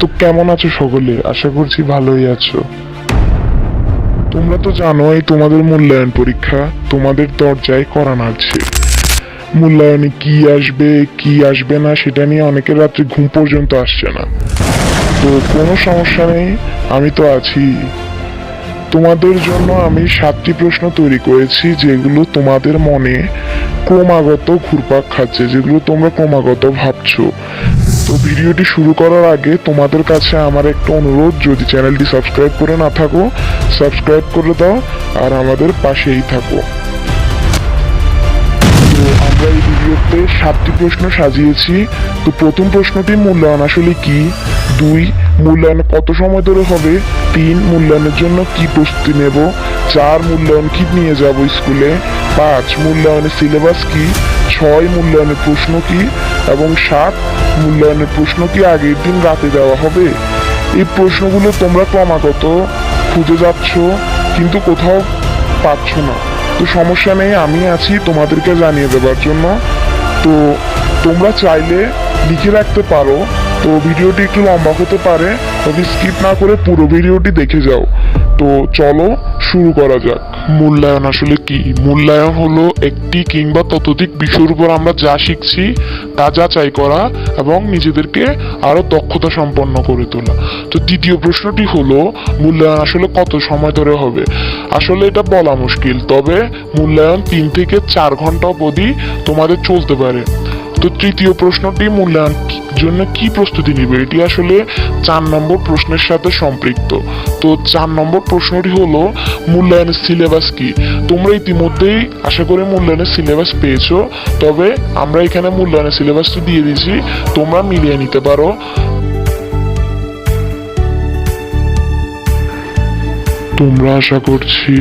তো কেমন আছো সকলে? আশা করছি ভালোই আছো। তোমরা তো জানোই তোমাদের মূল্যায়ন পরীক্ষা তোমাদের দরজায় করা নাড়ছে। মূল্যায়নে কি আসবে না সেটা নিয়ে অনেকের রাত্রে ঘুম পর্যন্ত আসছে না। তো কোনো সমস্যা নেই, আমি তো আছি। তোমাদের জন্য আমি 7টি প্রশ্ন তৈরি করেছি যেগুলো তোমাদের মনে ক্রমাগত ঘুরপাক খাচ্ছে, যেগুলো তোমরা ক্রমাগত ভাবছো। তো ভিডিওটি শুরু করার আগে তোমাদের কাছে আমার একটা অনুরোধ, যদি চ্যানেলটি সাবস্ক্রাইব করে না থাকো সাবস্ক্রাইব করে দাও আর আমাদের পাশেই থাকো। তো আমরা এই ভিডিওতে 7টি প্রশ্ন সাজিয়েছি। তো প্রথম প্রশ্নটি, মূল্যায়ন আসলে কি? 2, মূল্যায়ন কত সময় ধরে হবে? 3, মূল্যায়নের জন্য কি প্রস্তুতি নেব? 4, মূল্যায়ন কি নিয়ে যাব স্কুলে? 5, মূল্যায়নের সিলেবাস কি? 6, মূল্যায়নের প্রশ্ন কি? এবং 7, মূল্যায়নের প্রশ্ন কি আগের দিন রাতে দেওয়া হবে? এই প্রশ্নগুলো তোমরা ক্রমাগত খুঁজে যাচ্ছ কিন্তু কোথাও পাচ্ছ না। তো সমস্যা নেই, আমি আছি তোমাদেরকে জানিয়ে দেওয়ার জন্য। তো তোমরা চাইলে লিখে রাখতে পারো। তো ভিডিওটি একটু লম্বা হতে পারে, তবে স্কিপ না করে পুরো ভিডিওটি দেখে যাও। তো চলো শুরু করা যাক। মূল্যায়ন আসলে কি? মূল্যায়ন হলো একটি কিংবা ততোধিক বিষয়ের উপর আমরা যা শিখছি তা যাচাই করা এবং নিজেদেরকে আরো দক্ষতা সম্পন্ন করে তোলা। তো দ্বিতীয় প্রশ্নটি হলো, মূল্যায়ন আসলে কত সময় ধরে হবে? আসলে এটা বলা মুশকিল, তবে মূল্যায়ন 3 থেকে 4 ঘন্টা অবধি তোমাদের চলতে পারে। তো তৃতীয় প্রশ্নটি, মূল্যায়ন জন্য কি প্রস্তুতি নিবে? এটি আসলে 4 নম্বর প্রশ্নের সাথে সম্পৃক্ত। তো 4 নম্বর প্রশ্নটি হলো, মূল্যায়নের সিলেবাস কি? তোমরা ইতিমধ্যেই আশা করি মূল্যায়নের সিলেবাস পেয়েছো, তবে আমরা এখানে মূল্যায়নের সিলেবাসটি দিয়ে দিয়েছি, তোমরা মিলিয়ে নিতে পারো। তোমরা আশা করছি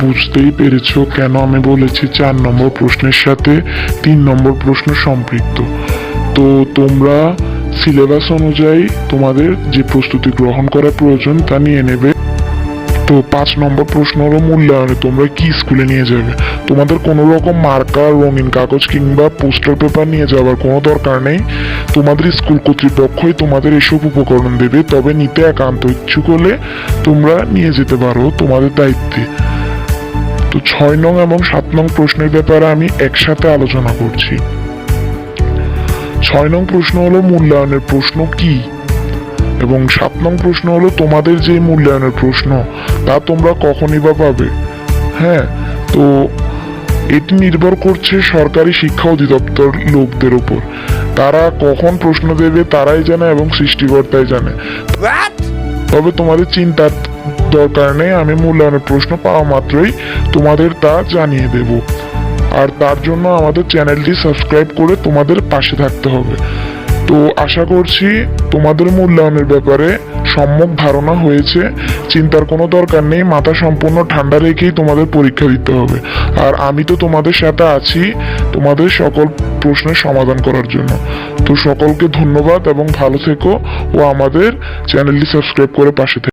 বুঝতেই পেরেছো কেন আমি বলেছি 4 নম্বর প্রশ্নের সাথে 3 নম্বর প্রশ্ন সম্পৃক্ত। তো তোমরা সিলেবাস অনুযায়ী তোমাদের যে প্রস্তুতি গ্রহণ করা প্রয়োজন তা নিয়ে নেবে। তো 5 নম্বর প্রশ্ন হলো, মূল্যায়নে তোমরা কি স্কুলে নিয়ে যাবে? তোমাদের কোনো রকম মার্কার, রঙিন কাগজ কিংবা পোস্টার পেপার নিয়ে যাওয়ার কোনো দরকার নেই। তোমাদের স্কুল কর্তৃপক্ষই তোমাদের এসব উপকরণ দেবে, তবে নিতে একান্ত ইচ্ছুক হলে তোমরা নিয়ে যেতে পারো তোমাদের দায়িত্বে। তো 6 নং এবং 7 নং প্রশ্নের ব্যাপারে আমি একসাথে আলোচনা করছি। 6 নং প্রশ্ন হলো, মূল্যায়নের প্রশ্ন কি? এবং 7 নং প্রশ্ন হলো, তোমাদের যে মূল্যায়নের প্রশ্ন তা তোমরা কখনই বা পাবে? হ্যাঁ, তো এটি নির্ভর করছে সরকারি শিক্ষা অধিদপ্তর লোকদের উপর। তারা কখন প্রশ্ন দেবে তারাই জানে এবং সৃষ্টিকর্তাই জানে। তবে তোমাদের চিন্তার দরকার নেই, আমি মূল্যায়নের প্রশ্ন পাওয়া মাত্রই তোমাদের তা জানিয়ে দেব। আর তার জন্য আমাদের চ্যানেলটি সাবস্ক্রাইব করে তোমাদের পাশে থাকতে হবে। তো আশা করছি তোমাদের মূল্যায়নের ব্যাপারে সম্যক ধারণা হয়েছে। চিন্তার কোনো দরকার নেই, মাথা সম্পূর্ণ ঠান্ডা রেখেই তোমাদের পরীক্ষা দিতে হবে। আর আমি তো তোমাদের সাথে আছি তোমাদের সকল প্রশ্নের সমাধান করার জন্য। তো সকলকে ধন্যবাদ এবং ভালো থেকো ও আমাদের চ্যানেলটি সাবস্ক্রাইব করে পাশে থেকো।